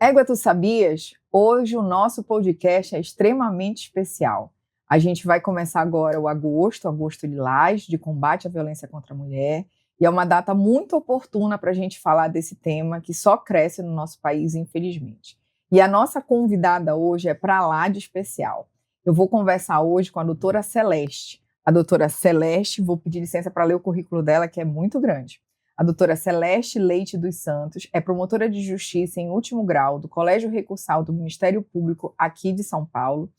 Égua, tu sabias? Hoje o nosso podcast é extremamente especial. A gente vai começar agora o Agosto Lilás, de combate à violência contra a mulher, e é uma data muito oportuna para a gente falar desse tema que só cresce no nosso país, infelizmente. E a nossa convidada hoje é para lá de especial. Eu vou conversar hoje com a doutora Celeste. A doutora Celeste, vou pedir licença para ler o currículo dela, que é muito grande. A doutora Celeste Leite dos Santos é promotora de justiça em último grau do Colégio Recursal do Ministério Público aqui de São Paulo,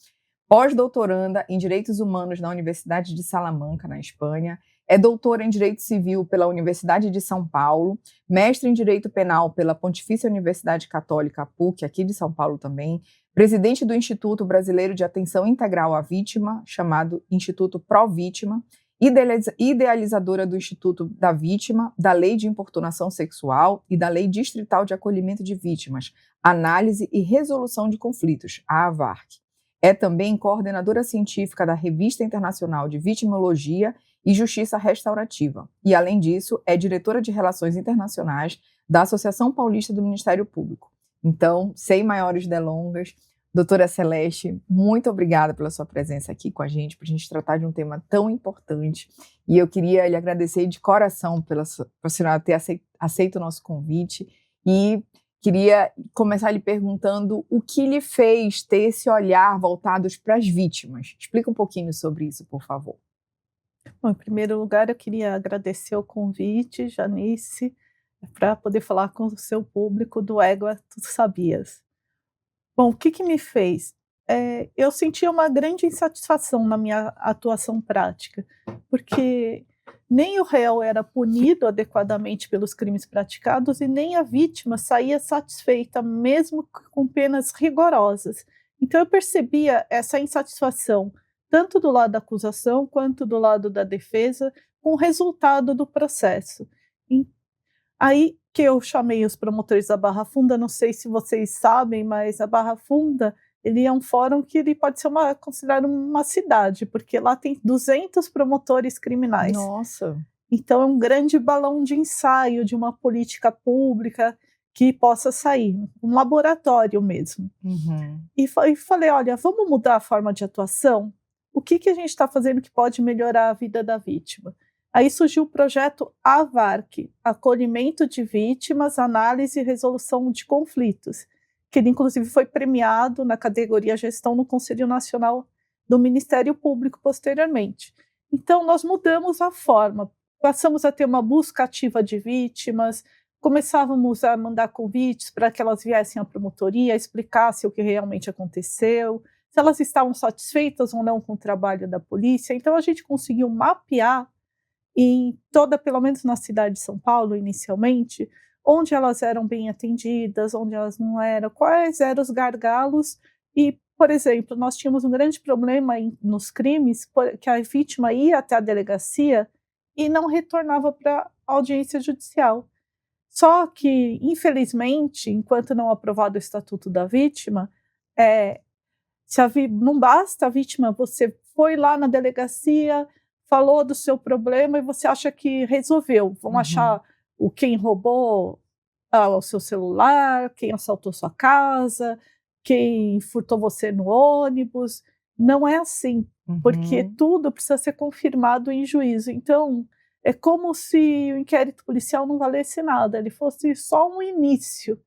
pós-doutoranda em Direitos Humanos na Universidade de Salamanca, na Espanha, é doutora em Direito Civil pela Universidade de São Paulo, mestre em Direito Penal pela Pontifícia Universidade Católica PUC, aqui de São Paulo também, presidente do Instituto Brasileiro de Atenção Integral à Vítima, chamado Instituto Pró-Vítima, idealizadora do Instituto da Vítima, da Lei de Importunação Sexual e da Lei Distrital de Acolhimento de Vítimas, Análise e Resolução de Conflitos, a AVARC. É também coordenadora científica da Revista Internacional de Vitimologia e Justiça Restaurativa. E, além disso, é diretora de Relações Internacionais da Associação Paulista do Ministério Público. Então, sem maiores delongas, doutora Celeste, muito obrigada pela sua presença aqui com a gente, para a gente tratar de um tema tão importante. E eu queria lhe agradecer de coração por a senhora ter aceito o nosso convite e queria começar lhe perguntando o que lhe fez ter esse olhar voltado para as vítimas. Explica um pouquinho sobre isso, por favor. Bom, em primeiro lugar, eu queria agradecer o convite, Janice, para poder falar com o seu público do Égua, Tu Sabias. Bom, o que me fez? Eu sentia uma grande insatisfação na minha atuação prática, porque nem o réu era punido adequadamente pelos crimes praticados e nem a vítima saía satisfeita, mesmo com penas rigorosas. Então eu percebia essa insatisfação, tanto do lado da acusação quanto do lado da defesa, com o resultado do processo. Aí que eu chamei os promotores da Barra Funda, não sei se vocês sabem, mas a Barra Funda, ele é um fórum que ele pode ser considerado uma cidade, porque lá tem 200 promotores criminais. Nossa! Então é um grande balão de ensaio de uma política pública que possa sair, um laboratório mesmo. Uhum. E falei, olha, vamos mudar a forma de atuação? O que a gente está fazendo que pode melhorar a vida da vítima? Aí surgiu o projeto AVARC, Acolhimento de Vítimas, Análise e Resolução de Conflitos, que ele inclusive foi premiado na categoria Gestão no Conselho Nacional do Ministério Público posteriormente. Então nós mudamos a forma, passamos a ter uma busca ativa de vítimas, começávamos a mandar convites para que elas viessem à promotoria, explicassem o que realmente aconteceu, se elas estavam satisfeitas ou não com o trabalho da polícia. Então a gente conseguiu mapear em toda, pelo menos na cidade de São Paulo, inicialmente, onde elas eram bem atendidas, onde elas não eram, quais eram os gargalos. E, por exemplo, nós tínhamos um grande problema nos crimes, que a vítima ia até a delegacia e não retornava para a audiência judicial. Só que, infelizmente, enquanto não aprovado o Estatuto da Vítima, não basta a vítima, você foi lá na delegacia, falou do seu problema e você acha que resolveu. Vão achar quem roubou o seu celular, quem assaltou sua casa, quem furtou você no ônibus. Não é assim, porque tudo precisa ser confirmado em juízo. Então, é como se o inquérito policial não valesse nada, ele fosse só um início,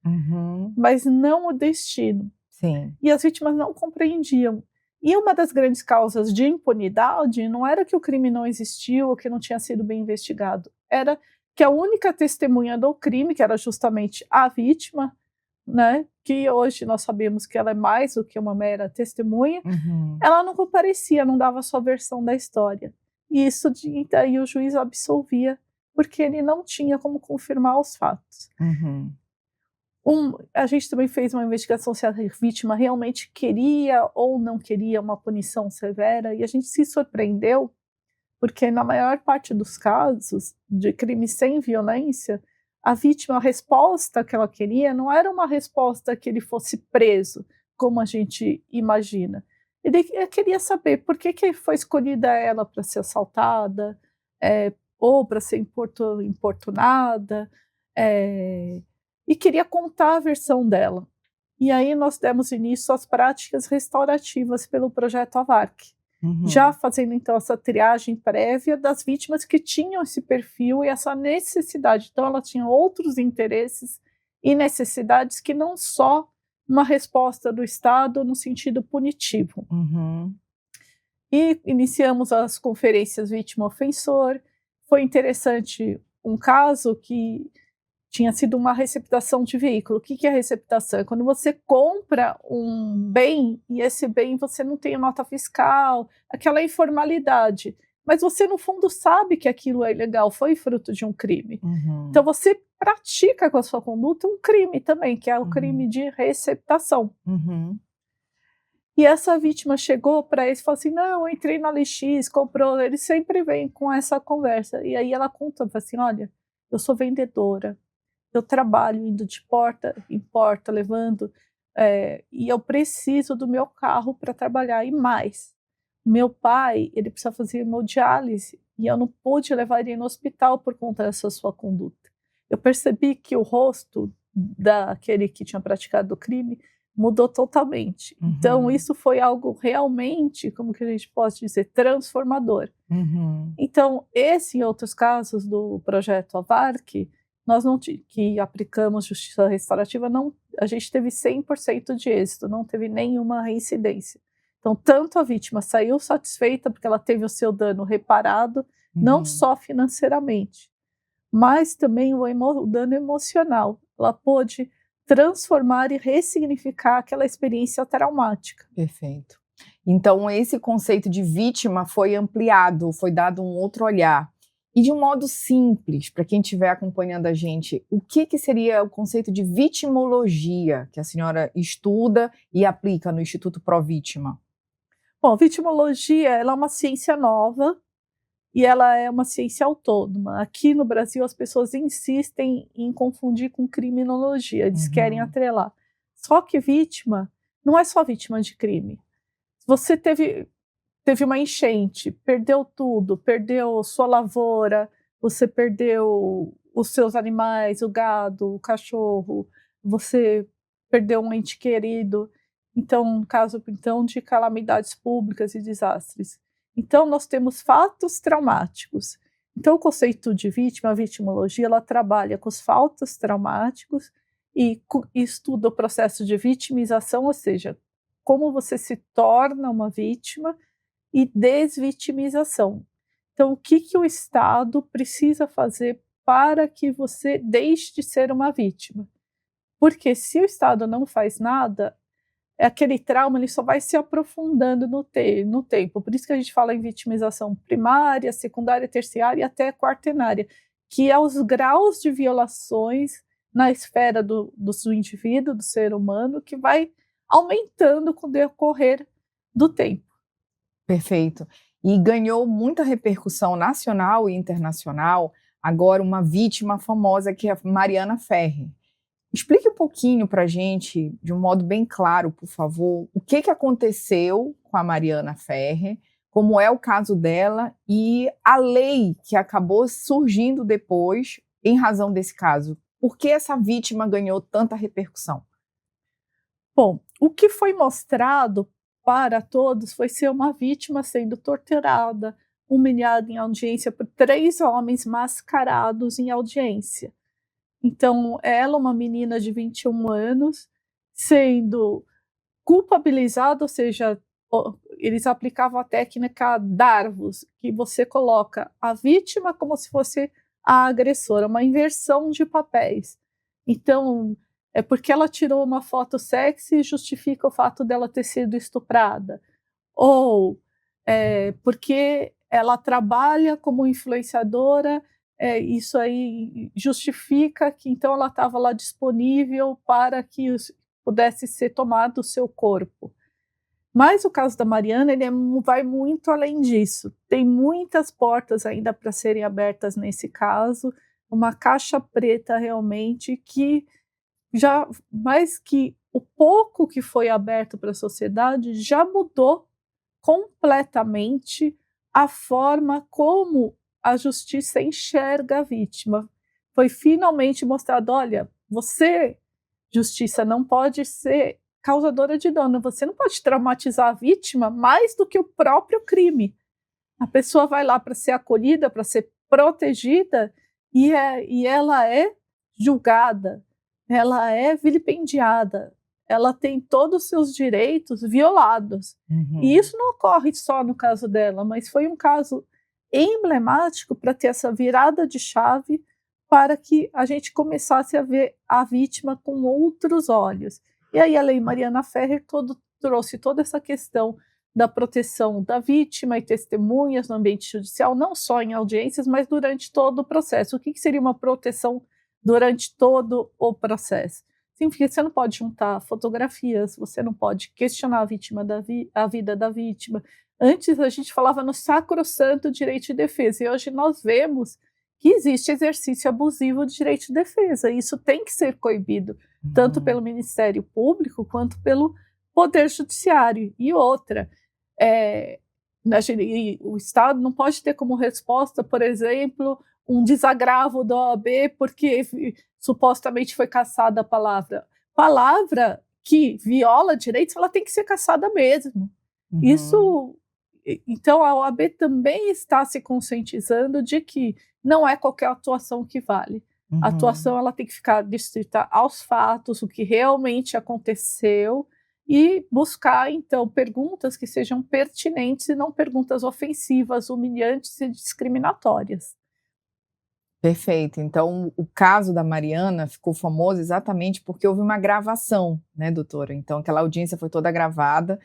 mas não o destino. Sim. E as vítimas não compreendiam. E uma das grandes causas de impunidade não era que o crime não existiu ou que não tinha sido bem investigado, era que a única testemunha do crime, que era justamente a vítima, né, que hoje nós sabemos que ela é mais do que uma mera testemunha, ela não comparecia, não dava a sua versão da história. E isso daí o juiz absolvia, porque ele não tinha como confirmar os fatos. A gente também fez uma investigação se a vítima realmente queria ou não queria uma punição severa, e a gente se surpreendeu, porque na maior parte dos casos de crimes sem violência, a vítima, a resposta que ela queria não era uma resposta que ele fosse preso, como a gente imagina. Ele queria saber por que foi escolhida ela para ser assaltada, ou para ser importunada, e queria contar a versão dela. E aí nós demos início às práticas restaurativas pelo projeto AVARC, já fazendo então essa triagem prévia das vítimas que tinham esse perfil e essa necessidade. Então elas tinham outros interesses e necessidades que não só uma resposta do Estado no sentido punitivo. E iniciamos as conferências vítima-ofensor. Foi interessante um caso que tinha sido uma receptação de veículo. O que é receptação? É quando você compra um bem e esse bem você não tem nota fiscal, aquela informalidade. Mas você, no fundo, sabe que aquilo é ilegal, foi fruto de um crime. Então você pratica com a sua conduta um crime também, que é o crime de receptação. E essa vítima chegou para eles e falou assim, não, eu entrei na LX, comprou, ele sempre vem com essa conversa. E aí ela conta, assim, olha, eu sou vendedora, eu trabalho indo de porta em porta, levando, e eu preciso do meu carro para trabalhar. E mais, meu pai, ele precisa fazer hemodiálise e eu não pude levar ele no hospital por conta dessa sua conduta. Eu percebi que o rosto daquele que tinha praticado o crime mudou totalmente. Então, isso foi algo realmente, como que a gente pode dizer, transformador. Então, esse e outros casos do projeto AVARC, nós não que aplicamos justiça restaurativa, a gente teve 100% de êxito, não teve nenhuma reincidência. Então, tanto a vítima saiu satisfeita porque ela teve o seu dano reparado, não só financeiramente, mas também o dano emocional. Ela pôde transformar e ressignificar aquela experiência traumática. Perfeito. Então, esse conceito de vítima foi ampliado, foi dado um outro olhar. E de um modo simples, para quem estiver acompanhando a gente, o que seria o conceito de vitimologia que a senhora estuda e aplica no Instituto Provítima? Bom, vitimologia ela é uma ciência nova e ela é uma ciência autônoma. Aqui no Brasil as pessoas insistem em confundir com criminologia, eles querem atrelar. Só que vítima não é só vítima de crime. Você teve uma enchente, perdeu tudo, perdeu sua lavoura, você perdeu os seus animais, o gado, o cachorro, você perdeu um ente querido. Então, um caso de calamidades públicas e desastres. Então, nós temos fatos traumáticos. Então, o conceito de vítima, a vitimologia, ela trabalha com os fatos traumáticos e estuda o processo de vitimização, ou seja, como você se torna uma vítima, e desvitimização. Então, o que o Estado precisa fazer para que você deixe de ser uma vítima? Porque se o Estado não faz nada, aquele trauma ele só vai se aprofundando no tempo. Por isso que a gente fala em vitimização primária, secundária, terciária e até quaternária, que é os graus de violações na esfera do indivíduo, do ser humano, que vai aumentando com o decorrer do tempo. Perfeito. E ganhou muita repercussão nacional e internacional, agora uma vítima famosa que é a Mariana Ferrer. Explique um pouquinho para a gente, de um modo bem claro, por favor, o que aconteceu com a Mariana Ferrer, como é o caso dela e a lei que acabou surgindo depois em razão desse caso. Por que essa vítima ganhou tanta repercussão? Bom, o que foi mostrado para todos foi ser uma vítima sendo torturada, humilhada em audiência por 3 homens mascarados em audiência. Então, ela, uma menina de 21 anos, sendo culpabilizada, ou seja, eles aplicavam a técnica Darvus, que você coloca a vítima como se fosse a agressora, uma inversão de papéis. Então, é porque ela tirou uma foto sexy e justifica o fato dela ter sido estuprada. Ou porque ela trabalha como influenciadora, isso aí justifica que então ela estava lá disponível para que pudesse ser tomado o seu corpo. Mas o caso da Mariana ele vai muito além disso. Tem muitas portas ainda para serem abertas nesse caso, uma caixa preta realmente que já, mais que o pouco que foi aberto para a sociedade, já mudou completamente a forma como a justiça enxerga a vítima. Foi finalmente mostrado, olha, você justiça não pode ser causadora de dano. Você não pode traumatizar a vítima mais do que o próprio crime. A pessoa vai lá para ser acolhida, para ser protegida, e ela é julgada, ela é vilipendiada, ela tem todos os seus direitos violados. E isso não ocorre só no caso dela, mas foi um caso emblemático para ter essa virada de chave, para que a gente começasse a ver a vítima com outros olhos. E aí a Lei Mariana Ferrer trouxe toda essa questão da proteção da vítima e testemunhas no ambiente judicial, não só em audiências, mas durante todo o processo. O que seria uma proteção durante todo o processo? Sim, porque você não pode juntar fotografias, você não pode questionar a vítima a vida da vítima. Antes a gente falava no sacrossanto direito de defesa, e hoje nós vemos que existe exercício abusivo de direito de defesa, e isso tem que ser coibido, tanto pelo Ministério Público quanto pelo Poder Judiciário. E outra, o Estado não pode ter como resposta, por exemplo, um desagravo da OAB porque supostamente foi cassada a palavra. Palavra que viola direitos, ela tem que ser cassada mesmo. Então a OAB também está se conscientizando de que não é qualquer atuação que vale. A atuação ela tem que ficar distrita aos fatos, o que realmente aconteceu, e buscar, então, perguntas que sejam pertinentes e não perguntas ofensivas, humilhantes e discriminatórias. Perfeito. Então, o caso da Mariana ficou famoso exatamente porque houve uma gravação, né, doutora? Então, aquela audiência foi toda gravada,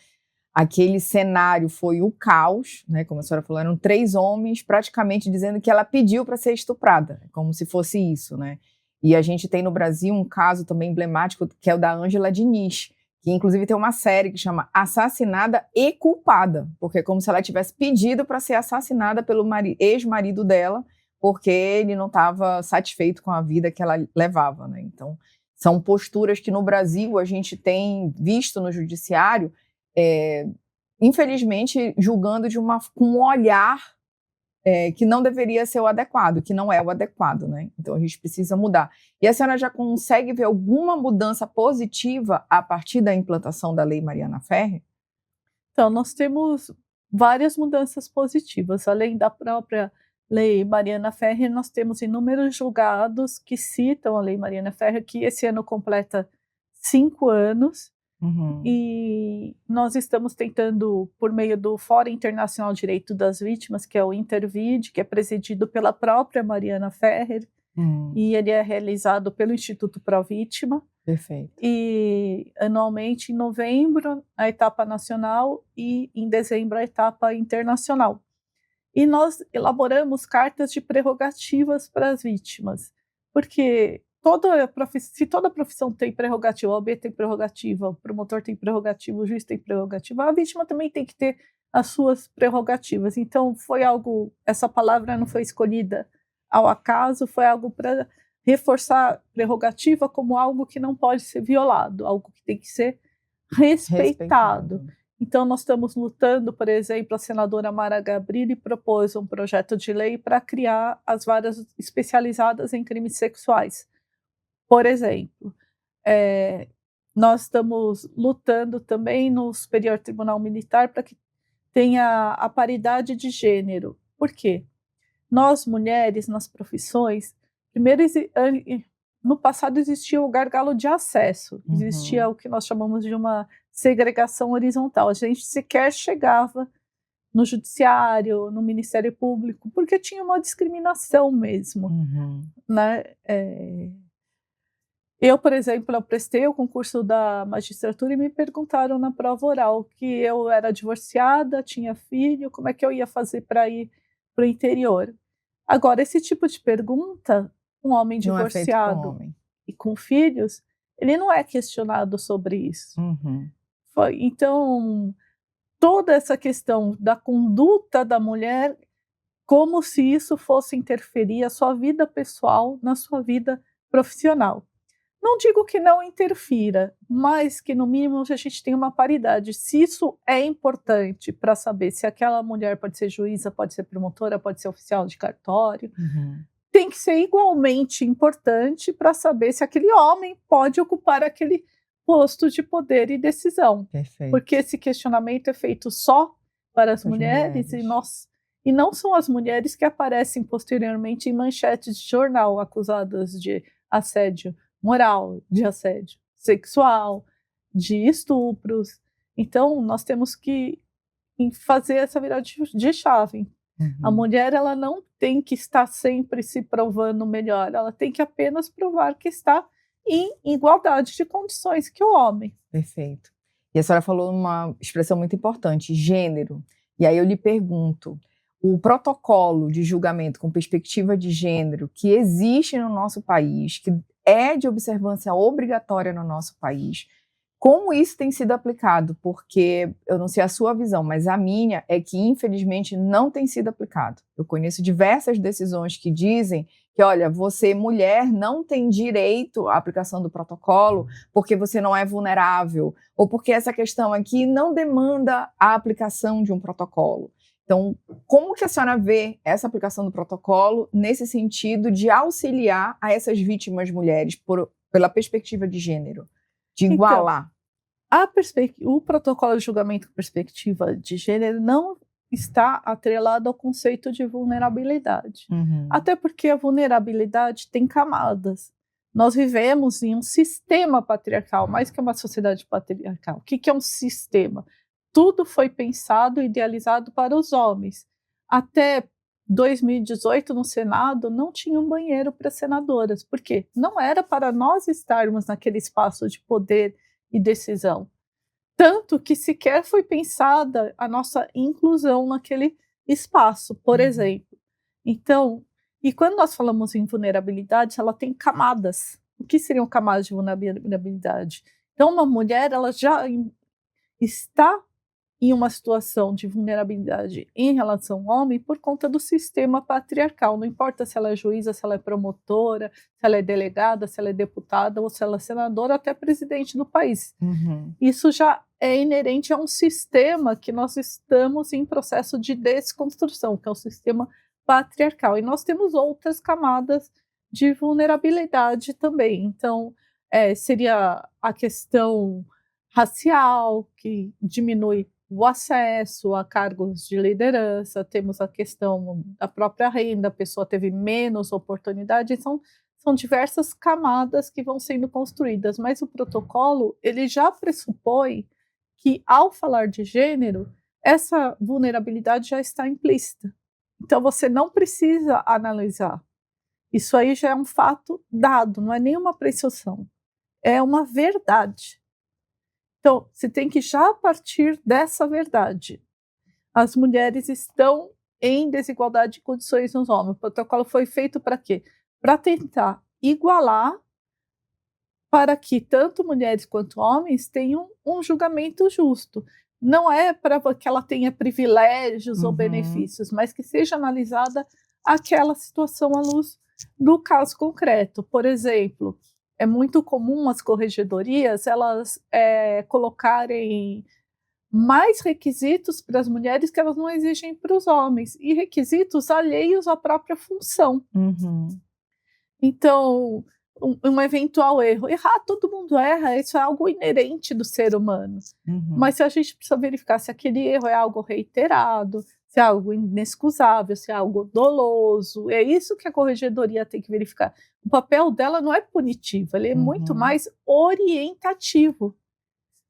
aquele cenário foi o caos, né, como a senhora falou, eram 3 homens praticamente dizendo que ela pediu para ser estuprada, como se fosse isso, né? E a gente tem no Brasil um caso também emblemático, que é o da Ângela Diniz, que inclusive tem uma série que chama Assassinada e Culpada, porque é como se ela tivesse pedido para ser assassinada pelo ex-marido dela, porque ele não estava satisfeito com a vida que ela levava, né? Então, são posturas que no Brasil a gente tem visto no judiciário, infelizmente, julgando com um olhar que não deveria ser o adequado, que não é o adequado, né? Então a gente precisa mudar. E a senhora já consegue ver alguma mudança positiva a partir da implantação da Lei Mariana Ferrer? Então, nós temos várias mudanças positivas. Além da própria Lei Mariana Ferrer, nós temos inúmeros julgados que citam a Lei Mariana Ferrer, que esse ano completa 5 anos. E nós estamos tentando, por meio do Fórum Internacional de Direito das Vítimas, que é o Intervide, que é presidido pela própria Mariana Ferrer, e ele é realizado pelo Instituto Pró Vítima. Perfeito. E anualmente, em novembro, a etapa nacional, e em dezembro, a etapa internacional. E nós elaboramos cartas de prerrogativas para as vítimas, porque se toda profissão tem prerrogativa, a OAB tem prerrogativa, o promotor tem prerrogativa, o juiz tem prerrogativa, a vítima também tem que ter as suas prerrogativas. Então, essa palavra não foi escolhida ao acaso, foi algo para reforçar prerrogativa como algo que não pode ser violado, algo que tem que ser respeitado. Então, nós estamos lutando, por exemplo, a senadora Mara Gabrilli propôs um projeto de lei para criar as varas especializadas em crimes sexuais. Por exemplo, nós estamos lutando também no Superior Tribunal Militar para que tenha a paridade de gênero. Por quê? Nós, mulheres, nas profissões, primeiro, no passado existia o gargalo de acesso, existia o que nós chamamos de uma segregação horizontal. A gente sequer chegava no judiciário, no Ministério Público, porque tinha uma discriminação mesmo, né? Eu, por exemplo, eu prestei o concurso da magistratura e me perguntaram na prova oral que eu era divorciada, tinha filho, como é que eu ia fazer para ir para o interior. Agora, esse tipo de pergunta, um homem divorciado e com filhos, ele não é questionado sobre isso. Então, toda essa questão da conduta da mulher, como se isso fosse interferir a sua vida pessoal na sua vida profissional. Não digo que não interfira, mas que no mínimo a gente tem uma paridade. Se isso é importante para saber se aquela mulher pode ser juíza, pode ser promotora, pode ser oficial de cartório, tem tem que ser igualmente importante para saber se aquele homem pode ocupar aquele posto de poder e decisão. Perfeito. Porque esse questionamento é feito só para as As mulheres, mulheres. e não são as mulheres que aparecem posteriormente em manchetes de jornal acusadas de assédio moral, de assédio sexual, de estupros. Então, nós temos que fazer essa virada de chave. A mulher, ela não tem que estar sempre se provando melhor, ela tem que apenas provar que está em igualdade de condições que o homem. Perfeito. E a senhora falou uma expressão muito importante, gênero. E aí eu lhe pergunto, o protocolo de julgamento com perspectiva de gênero que existe no nosso país, que é de observância obrigatória no nosso país, como isso tem sido aplicado? Porque eu não sei a sua visão, mas a minha é que, infelizmente, não tem sido aplicado. Eu conheço diversas decisões que dizem que, olha, você, mulher, não tem direito à aplicação do protocolo porque você não é vulnerável, ou porque essa questão aqui não demanda a aplicação de um protocolo. Então, como que a senhora vê essa aplicação do protocolo nesse sentido de auxiliar a essas vítimas mulheres pela perspectiva de gênero? De igualar. Então, o protocolo de julgamento com perspectiva de gênero não está atrelado ao conceito de vulnerabilidade. Até porque a vulnerabilidade tem camadas. Nós vivemos em um sistema patriarcal, mais que uma sociedade patriarcal. O que é um sistema? Tudo foi pensado e idealizado para os homens. Até 2018, no Senado, não tinha um banheiro para senadoras. Por quê? Não era para nós estarmos naquele espaço de poder e decisão. Tanto que sequer foi pensada a nossa inclusão naquele espaço, por exemplo. Então, e quando nós falamos em vulnerabilidade, ela tem camadas. O que seriam camadas de vulnerabilidade? Então, uma mulher, ela já está em uma situação de vulnerabilidade em relação ao homem por conta do sistema patriarcal. Não importa se ela é juíza, se ela é promotora, se ela é delegada, se ela é deputada ou se ela é senadora, até presidente do país. Isso já é inerente a um sistema que nós estamos em processo de desconstrução, que é o sistema patriarcal. E nós temos outras camadas de vulnerabilidade também. Então, seria a questão racial, que diminui o acesso a cargos de liderança, temos a questão da própria renda, a pessoa teve menos oportunidade, são diversas camadas que vão sendo construídas, mas o protocolo, ele já pressupõe que, ao falar de gênero, essa vulnerabilidade já está implícita. Então, você não precisa analisar. Isso aí já é um fato dado, não é nenhuma presunção, é uma verdade. Então, você tem que já partir dessa verdade. As mulheres estão em desigualdade de condições nos homens. O protocolo foi feito para quê? Para tentar igualar, para que tanto mulheres quanto homens tenham um julgamento justo. Não é para que ela tenha privilégios ou benefícios, mas que seja analisada aquela situação à luz do caso concreto. Por exemplo, é muito comum as corregedorias elas colocarem mais requisitos para as mulheres que elas não exigem para os homens, e requisitos alheios à própria função. Então, um eventual erro. Errar, todo mundo erra, isso é algo inerente do ser humano. Mas se a gente precisa verificar se aquele erro é algo reiterado, se é algo inexcusável, se é algo doloso, é isso que a corregedoria tem que verificar. O papel dela não é punitivo, ele é muito mais orientativo.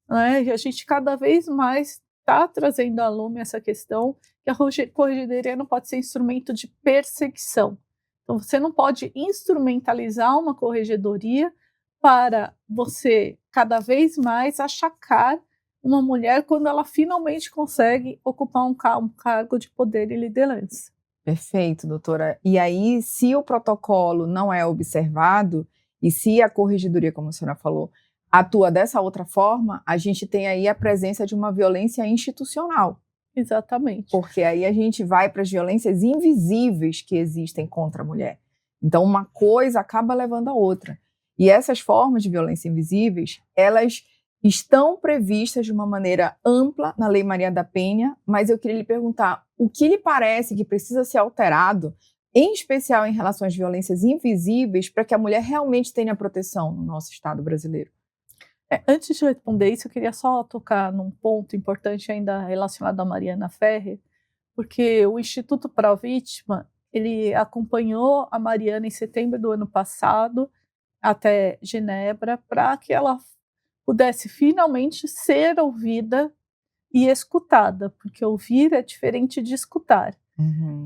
Né? E a gente cada vez mais está trazendo à lume essa questão que a corregedoria não pode ser instrumento de perseguição. Então, você não pode instrumentalizar uma corregedoria para você cada vez mais achacar uma mulher quando ela finalmente consegue ocupar um cargo de poder e liderança. Perfeito, doutora. E aí, se o protocolo não é observado, e se a corregedoria, como a senhora falou, atua dessa outra forma, a gente tem aí a presença de uma violência institucional. Exatamente. Porque aí a gente vai para as violências invisíveis que existem contra a mulher. Então, uma coisa acaba levando a outra. E essas formas de violência invisíveis, elas estão previstas de uma maneira ampla na Lei Maria da Penha, mas eu queria lhe perguntar, o que lhe parece que precisa ser alterado em especial em relação às violências invisíveis, para que a mulher realmente tenha proteção no nosso Estado brasileiro? Antes de eu responder isso, eu queria só tocar num ponto importante ainda relacionado à Mariana Ferrer, porque o Instituto Pró-Vítima, ele acompanhou a Mariana em setembro do ano passado até Genebra para que ela pudesse finalmente ser ouvida e escutada, porque ouvir é diferente de escutar.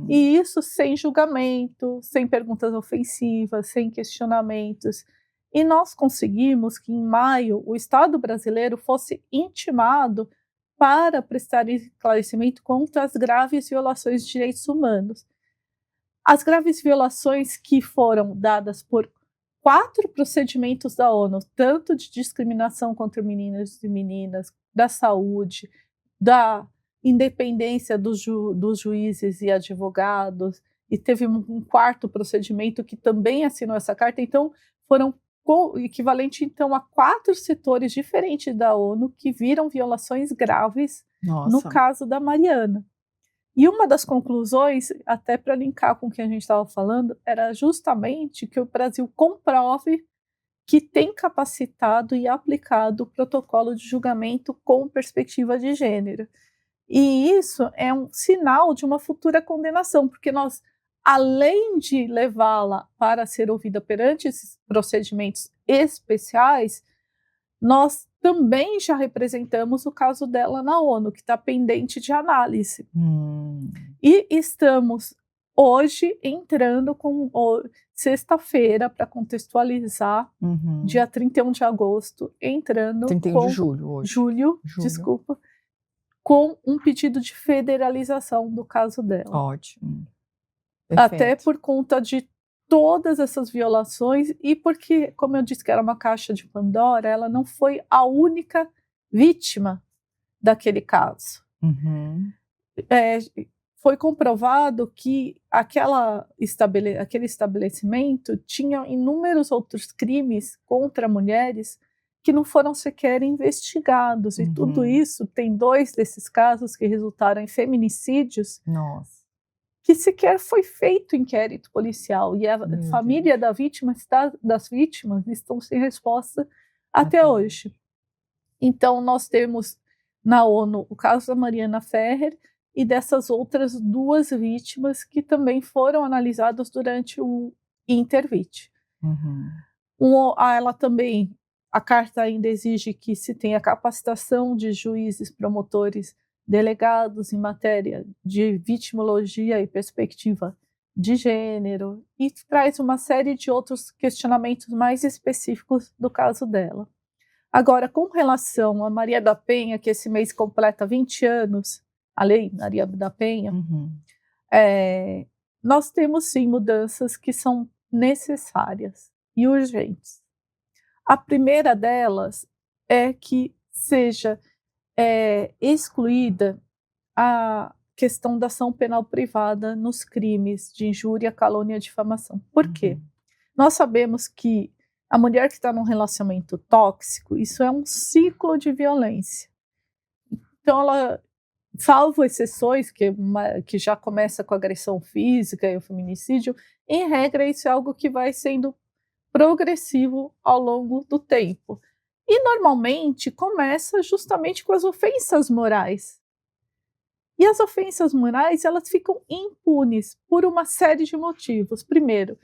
E isso sem julgamento, sem perguntas ofensivas, sem questionamentos. E nós conseguimos que, em maio, o Estado brasileiro fosse intimado para prestar esclarecimento contra as graves violações de direitos humanos. As graves violações que foram dadas por 4 procedimentos da ONU, tanto de discriminação contra meninos e meninas, da saúde, da independência dos juízes e advogados, e teve um quarto procedimento que também assinou essa carta. Então, foram equivalente então a 4 setores diferentes da ONU que viram violações graves no caso da Mariana. E uma das conclusões, até para linkar com o que a gente estava falando, era justamente que o Brasil comprove que tem capacitado e aplicado o protocolo de julgamento com perspectiva de gênero. E isso é um sinal de uma futura condenação, porque nós, além de levá-la para ser ouvida perante esses procedimentos especiais, nós também já representamos o caso dela na ONU, que está pendente de análise. E estamos hoje entrando com sexta-feira, para contextualizar, dia 31 de agosto, entrando 31 de julho hoje. Julho, desculpa, com um pedido de federalização do caso dela. Ótimo. Até por conta de todas essas violações e porque, como eu disse que era uma caixa de Pandora, ela não foi a única vítima daquele caso. Foi comprovado que aquele estabelecimento tinha inúmeros outros crimes contra mulheres que não foram sequer investigados. E tudo isso, tem 2 desses casos que resultaram em feminicídios. Que sequer foi feito inquérito policial. E a família das vítimas estão sem resposta até hoje. Então, nós temos na ONU o caso da Mariana Ferrer e dessas outras 2 vítimas que também foram analisadas durante o Intervit. Ela também, a carta ainda exige que se tenha capacitação de juízes, promotores, delegados em matéria de vitimologia e perspectiva de gênero, e traz uma série de outros questionamentos mais específicos do caso dela. Agora, com relação a Maria da Penha, que esse mês completa 20 anos, a Lei Maria da Penha, nós temos sim mudanças que são necessárias e urgentes. A primeira delas é que seja excluída a questão da ação penal privada nos crimes de injúria, calúnia e difamação. Por quê? Nós sabemos que a mulher que está num relacionamento tóxico, isso é um ciclo de violência. Então, ela, salvo exceções, que já começa com agressão física e o feminicídio, em regra, isso é algo que vai sendo progressivo ao longo do tempo. E, normalmente, começa justamente com as ofensas morais. E as ofensas morais, elas ficam impunes por uma série de motivos. Primeiro,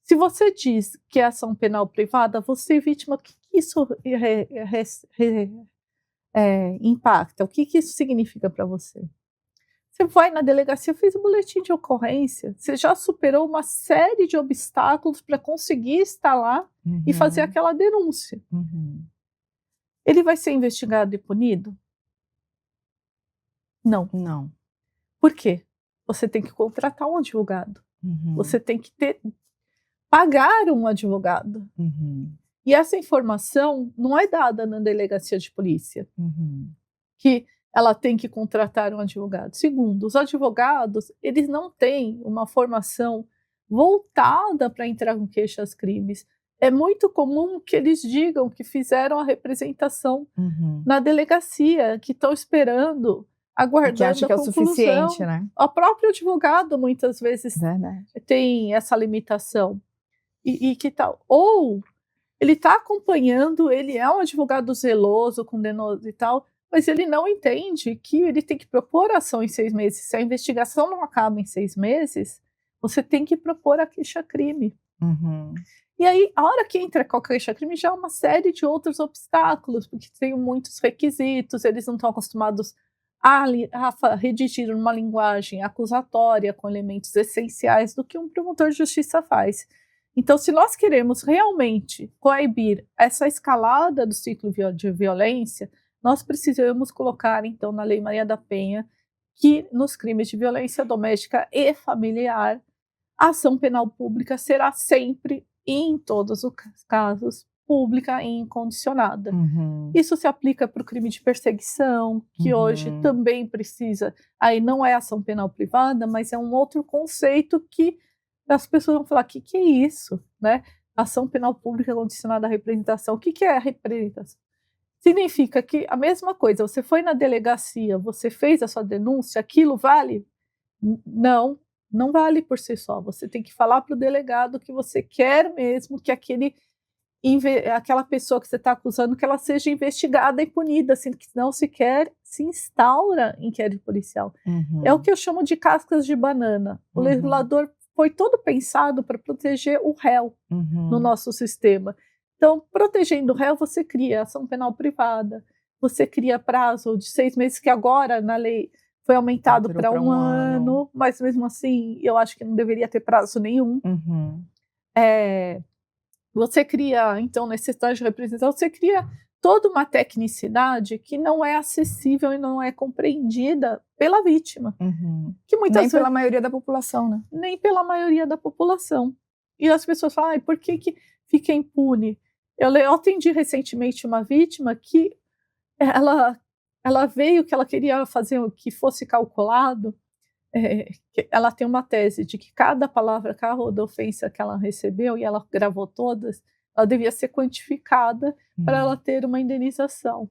se você diz que é ação penal privada, você é vítima, o que isso impacta? O que isso significa para você? Você vai na delegacia, fez um boletim de ocorrência, você já superou uma série de obstáculos para conseguir estar lá e fazer aquela denúncia. Ele vai ser investigado e punido? Não. Por quê? Você tem que contratar um advogado. Você tem que pagar um advogado. E essa informação não é dada na delegacia de polícia, que ela tem que contratar um advogado. Segundo, os advogados, eles não têm uma formação voltada para entrar com queixas-crimes. É muito comum que eles digam que fizeram a representação na delegacia, que estão esperando aguardando Que acha que é o suficiente, né? O próprio advogado muitas vezes Verdade. tem essa limitação. E que tal? Ou ele está acompanhando, ele é um advogado zeloso, condeноso e tal, mas ele não entende que ele tem que propor a ação em 6 meses. Se a investigação não acaba em 6 meses, você tem que propor a queixa-crime. Uhum. E aí, a hora que entra com a queixa-crime, já há uma série de outros obstáculos, porque tem muitos requisitos, eles não estão acostumados a redigir uma linguagem acusatória com elementos essenciais do que um promotor de justiça faz. Então, se nós queremos realmente coibir essa escalada do ciclo de violência, nós precisamos colocar, então, na Lei Maria da Penha, que nos crimes de violência doméstica e familiar, a ação penal pública será sempre, e em todos os casos, pública e incondicionada. Uhum. Isso se aplica para o crime de perseguição, que hoje também precisa, aí não é ação penal privada, mas é um outro conceito que as pessoas vão falar: que é isso? Né? Ação penal pública condicionada à representação. O que é a representação? Significa que a mesma coisa, você foi na delegacia, você fez a sua denúncia, aquilo vale? Não, não vale por si só. Você tem que falar para o delegado que você quer mesmo que aquela pessoa que você está acusando, que ela seja investigada e punida, assim, que não sequer se instaura inquérito policial. É o que eu chamo de cascas de banana. O legislador foi todo pensado para proteger o réu no nosso sistema. Então, protegendo o réu, você cria ação penal privada, você cria prazo de 6 meses, que agora na lei foi aumentado para um ano, mas mesmo assim eu acho que não deveria ter prazo nenhum. Você cria, então, necessidade de representação, você cria toda uma tecnicidade que não é acessível e não é compreendida pela vítima. Que muitas Nem vezes, pela maioria da população, né? Nem pela maioria da população. E as pessoas falam: por que fica impune? Eu atendi recentemente uma vítima que ela veio que ela queria fazer o que fosse calculado. Ela tem uma tese de que cada palavra, cada ofensa que ela recebeu, e ela gravou todas, ela devia ser quantificada para ela ter uma indenização.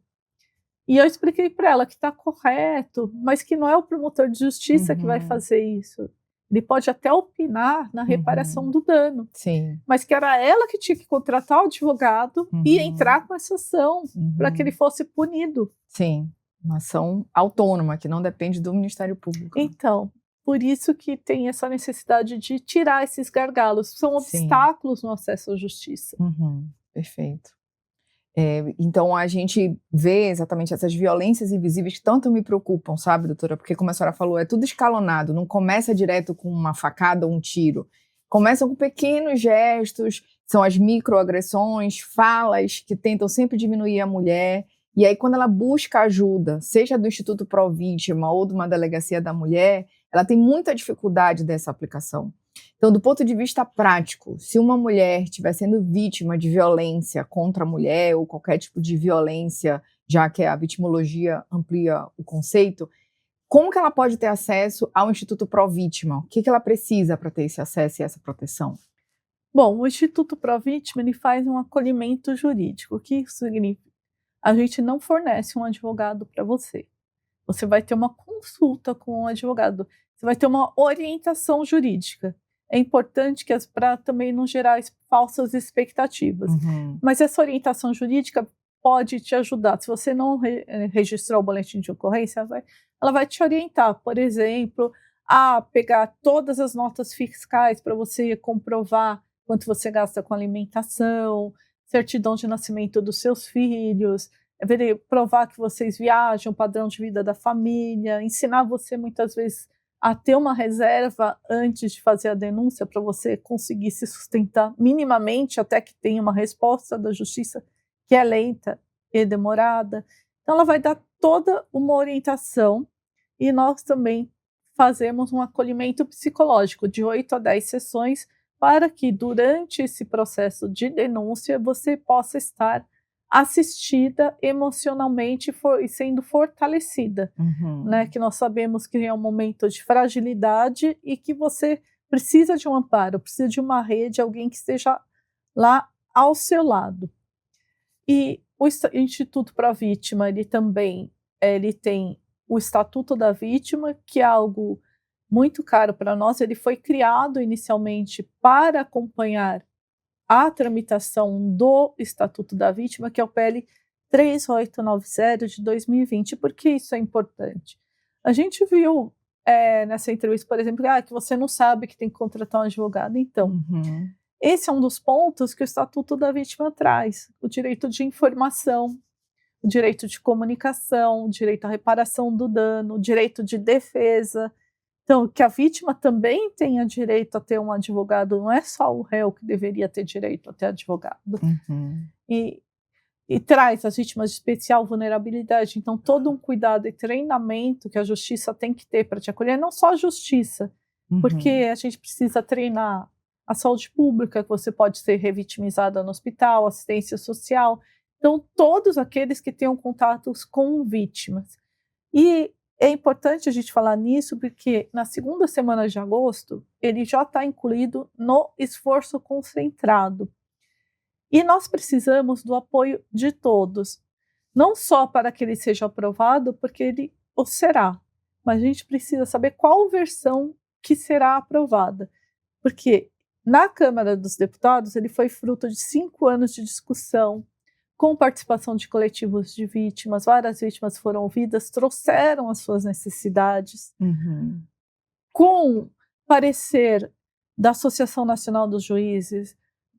E eu expliquei para ela que está correto, mas que não é o promotor de justiça que vai fazer isso. Ele pode até opinar na reparação do dano. Sim. Mas que era ela que tinha que contratar o advogado e entrar com essa ação para que ele fosse punido. Sim, uma ação autônoma, que não depende do Ministério Público. Então, por isso que tem essa necessidade de tirar esses gargalos. São obstáculos no acesso à justiça. Perfeito. Então, a gente vê exatamente essas violências invisíveis que tanto me preocupam, sabe, doutora? Porque, como a senhora falou, é tudo escalonado, não começa direto com uma facada ou um tiro. Começam com pequenos gestos, são as microagressões, falas que tentam sempre diminuir a mulher. E aí, quando ela busca ajuda, seja do Instituto Pró-Vítima ou de uma delegacia da mulher, ela tem muita dificuldade dessa aplicação. Então, do ponto de vista prático, se uma mulher estiver sendo vítima de violência contra a mulher ou qualquer tipo de violência, já que a vitimologia amplia o conceito, como que ela pode ter acesso ao Instituto Pró-Vítima? O que ela precisa para ter esse acesso e essa proteção? Bom, o Instituto Pró-Vítima, ele faz um acolhimento jurídico. O que isso significa? A gente não fornece um advogado para você. Você vai ter uma consulta com o advogado. Você vai ter uma orientação jurídica. É importante para também não gerar falsas expectativas. Mas essa orientação jurídica pode te ajudar. Se você não registrou o boletim de ocorrência, ela vai te orientar, por exemplo, a pegar todas as notas fiscais para você comprovar quanto você gasta com alimentação, certidão de nascimento dos seus filhos, provar que vocês viajam, padrão de vida da família, ensinar você muitas vezes a ter uma reserva antes de fazer a denúncia para você conseguir se sustentar minimamente até que tenha uma resposta da justiça, que é lenta e demorada. Então ela vai dar toda uma orientação e nós também fazemos um acolhimento psicológico de 8 a 10 sessões para que durante esse processo de denúncia você possa estar assistida emocionalmente e sendo fortalecida, né? Que nós sabemos que é um momento de fragilidade e que você precisa de um amparo, precisa de uma rede, alguém que esteja lá ao seu lado. E o Instituto Pró-Vítima, ele tem o Estatuto da Vítima, que é algo muito caro para nós. Ele foi criado inicialmente para acompanhar a tramitação do Estatuto da Vítima, que é o PL 3890 de 2020. Por que isso é importante? A gente viu nessa entrevista, por exemplo, que você não sabe que tem que contratar um advogado. Então, esse é um dos pontos que o Estatuto da Vítima traz: o direito de informação, o direito de comunicação, o direito à reparação do dano, o direito de defesa. Então, que a vítima também tenha direito a ter um advogado, não é só o réu que deveria ter direito a ter advogado. E traz as vítimas de especial vulnerabilidade. Então, todo um cuidado e treinamento que a justiça tem que ter para te acolher, não só a justiça, porque a gente precisa treinar a saúde pública, que você pode ser revitimizada no hospital, assistência social. Então, todos aqueles que tenham contatos com vítimas. E é importante a gente falar nisso, porque na segunda semana de agosto, ele já está incluído no esforço concentrado. E nós precisamos do apoio de todos, não só para que ele seja aprovado, porque ele o será, mas a gente precisa saber qual versão que será aprovada, porque na Câmara dos Deputados ele foi fruto de 5 anos de discussão, com participação de coletivos de vítimas. Várias vítimas foram ouvidas, trouxeram as suas necessidades, com parecer da Associação Nacional dos Juízes,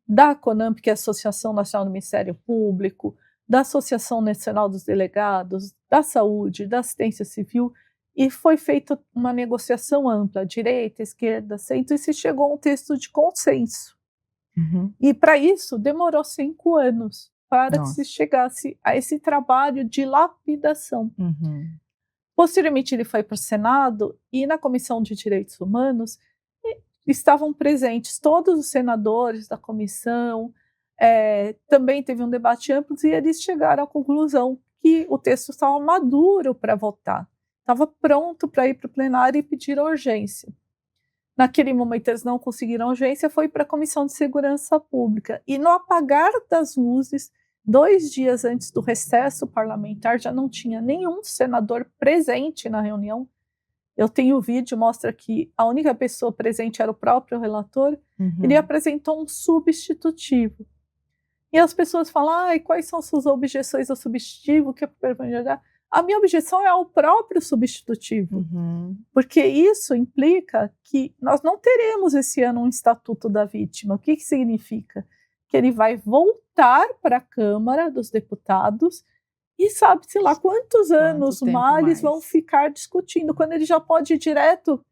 da CONAMP, que é a Associação Nacional do Ministério Público, da Associação Nacional dos Delegados, da Saúde, da Assistência Civil, e foi feita uma negociação ampla, direita, esquerda, centro, e se chegou a um texto de consenso. E para isso demorou 5 anos para que se chegasse a esse trabalho de lapidação. Posteriormente ele foi para o Senado, e na Comissão de Direitos Humanos estavam presentes todos os senadores da comissão. Também teve um debate amplo, e eles chegaram à conclusão que o texto estava maduro para votar, estava pronto para ir para o plenário e pedir urgência. Naquele momento eles não conseguiram urgência, foi para a Comissão de Segurança Pública, e no apagar das luzes, 2 dias antes do recesso parlamentar, já não tinha nenhum senador presente na reunião. Eu tenho o vídeo, mostra que a única pessoa presente era o próprio relator. Ele apresentou um substitutivo. E as pessoas falam, quais são suas objeções ao substitutivo? A minha objeção é ao próprio substitutivo. Porque isso implica que nós não teremos esse ano um Estatuto da Vítima. O que significa? Que ele vai voltar para a Câmara dos Deputados, e sabe-se lá quantos anos mais vão ficar discutindo, quando ele já pode ir direto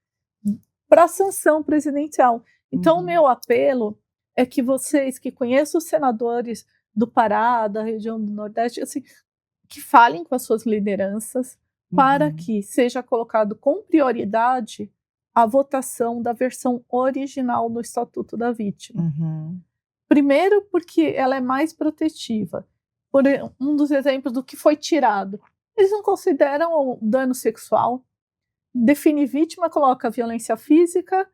para a sanção presidencial. Então, o meu apelo é que vocês que conheçam os senadores do Pará, da região do Nordeste, assim, que falem com as suas lideranças para que seja colocado com prioridade a votação da versão original do Estatuto da Vítima. Primeiro, porque ela é mais protetiva. Por um dos exemplos do que foi tirado, eles não consideram dano sexual. Define vítima, coloca violência física,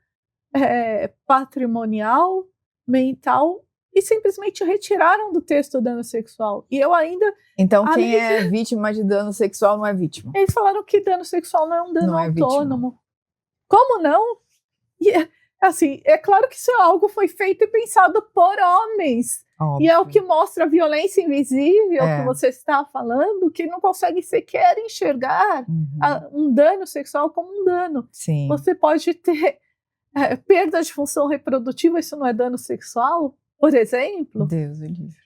patrimonial, mental, e simplesmente retiraram do texto o dano sexual. E eu ainda... Então, quem é vítima de dano sexual não é vítima? Eles falaram que dano sexual não é um dano autônomo. Como não? E, assim, é claro que isso é algo que foi feito e pensado por homens. Óbvio. E é o que mostra a violência invisível que você está falando, que não consegue sequer enxergar um dano sexual como um dano. Sim. Você pode ter perda de função reprodutiva, isso não é dano sexual, por exemplo? Deus o livre.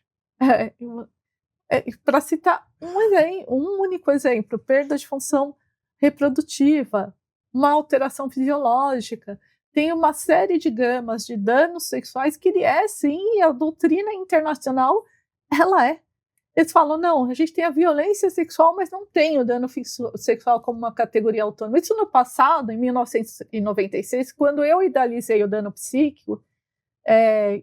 Para citar um único exemplo, perda de função reprodutiva, uma alteração fisiológica, tem uma série de gamas de danos sexuais que ele é, sim, e a doutrina internacional, ela é. Eles falam, não, a gente tem a violência sexual, mas não tem o dano sexual como uma categoria autônoma. Isso no passado, em 1996, quando eu idealizei o dano psíquico,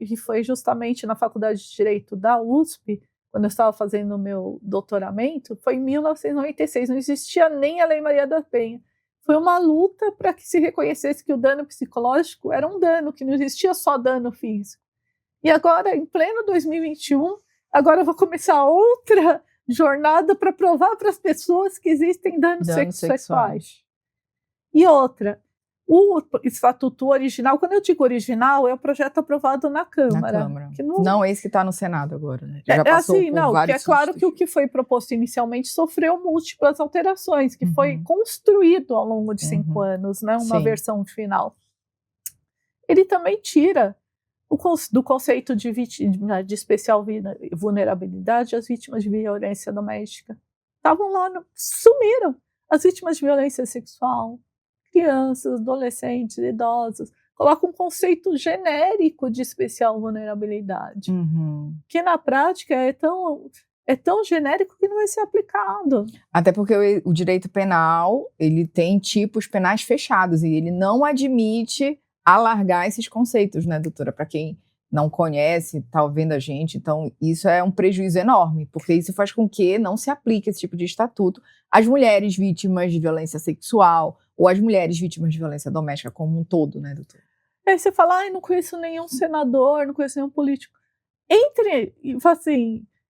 e foi justamente na Faculdade de Direito da USP, quando eu estava fazendo o meu doutoramento, foi em 1996, não existia nem a Lei Maria da Penha. Foi uma luta para que se reconhecesse que o dano psicológico era um dano, que não existia só dano físico. E agora, em pleno 2021, agora eu vou começar outra jornada para provar para as pessoas que existem danos sexuais. E outra, o estatuto original, quando eu digo original, é o projeto aprovado na Câmara. Que não esse que está no Senado agora, né? Já passou assim, não, que é claro que o que foi proposto inicialmente sofreu múltiplas alterações, que foi construído ao longo de 5 anos, né? Uma versão final. Ele também tira do conceito de especial vulnerabilidade as vítimas de violência doméstica. Estavam lá, sumiram. As vítimas de violência sexual, crianças, adolescentes, idosos. Coloca um conceito genérico de especial vulnerabilidade, que na prática é tão genérico que não vai ser aplicado. Até porque o direito penal, ele tem tipos penais fechados e ele não admite alargar esses conceitos, né, doutora? Para quem não conhece, está ouvindo a gente, então isso é um prejuízo enorme, porque isso faz com que não se aplique esse tipo de estatuto às mulheres vítimas de violência sexual ou às mulheres vítimas de violência doméstica como um todo, né, doutora? Aí você fala, não conheço nenhum senador, não conheço nenhum político.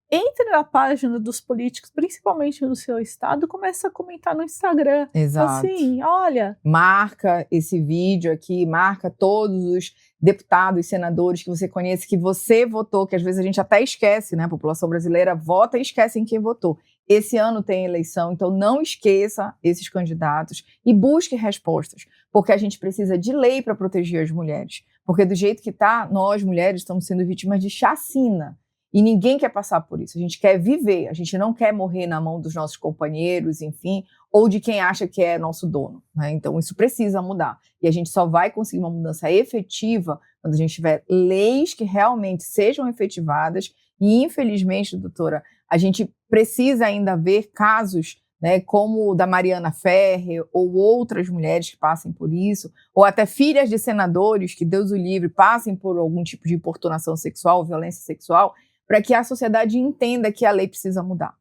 Entre na página dos políticos, principalmente no seu estado, começa a comentar no Instagram. Exato. Assim, olha... Marca esse vídeo aqui, marca todos os deputados, senadores que você conhece, que você votou, que às vezes a gente até esquece, né? A população brasileira vota e esquece em quem votou. Esse ano tem eleição, então não esqueça esses candidatos e busque respostas, porque a gente precisa de lei para proteger as mulheres. Porque do jeito que está, nós mulheres estamos sendo vítimas de chacina. E ninguém quer passar por isso, a gente quer viver, a gente não quer morrer na mão dos nossos companheiros, enfim, ou de quem acha que é nosso dono, né? Então isso precisa mudar. E a gente só vai conseguir uma mudança efetiva quando a gente tiver leis que realmente sejam efetivadas. E infelizmente, doutora, a gente precisa ainda ver casos, né, como o da Mariana Ferrer ou outras mulheres que passem por isso, ou até filhas de senadores que, Deus o livre, passem por algum tipo de importunação sexual, violência sexual, para que a sociedade entenda que a lei precisa mudar.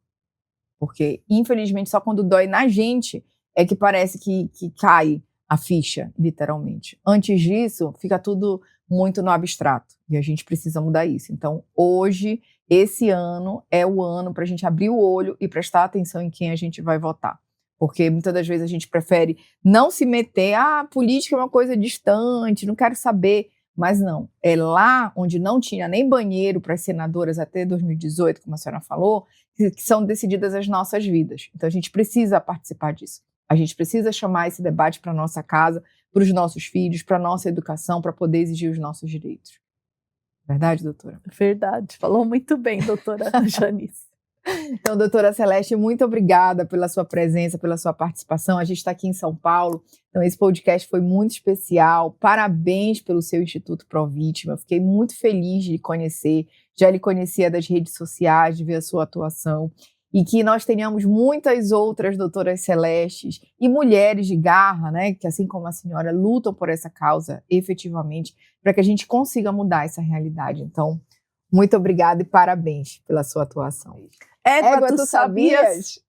Porque, infelizmente, só quando dói na gente é que parece que cai a ficha, literalmente. Antes disso, fica tudo muito no abstrato. E a gente precisa mudar isso. Então, hoje, esse ano, é o ano para a gente abrir o olho e prestar atenção em quem a gente vai votar. Porque muitas das vezes a gente prefere não se meter, política é uma coisa distante, não quero saber. Mas não, é lá onde não tinha nem banheiro para as senadoras até 2018, como a senhora falou, que são decididas as nossas vidas. Então a gente precisa participar disso. A gente precisa chamar esse debate para a nossa casa, para os nossos filhos, para a nossa educação, para poder exigir os nossos direitos. Verdade, doutora? Verdade. Falou muito bem, doutora Janice. Então, doutora Celeste, muito obrigada pela sua presença, pela sua participação. A gente está aqui em São Paulo, então esse podcast foi muito especial. Parabéns pelo seu Instituto Provítima. Eu fiquei muito feliz de lhe conhecer. Já lhe conhecia das redes sociais, de ver a sua atuação. E que nós tenhamos muitas outras doutoras Celestes e mulheres de garra, né, que assim como a senhora lutam por essa causa efetivamente, para que a gente consiga mudar essa realidade. Então, muito obrigada e parabéns pela sua atuação. Égua, tu sabias?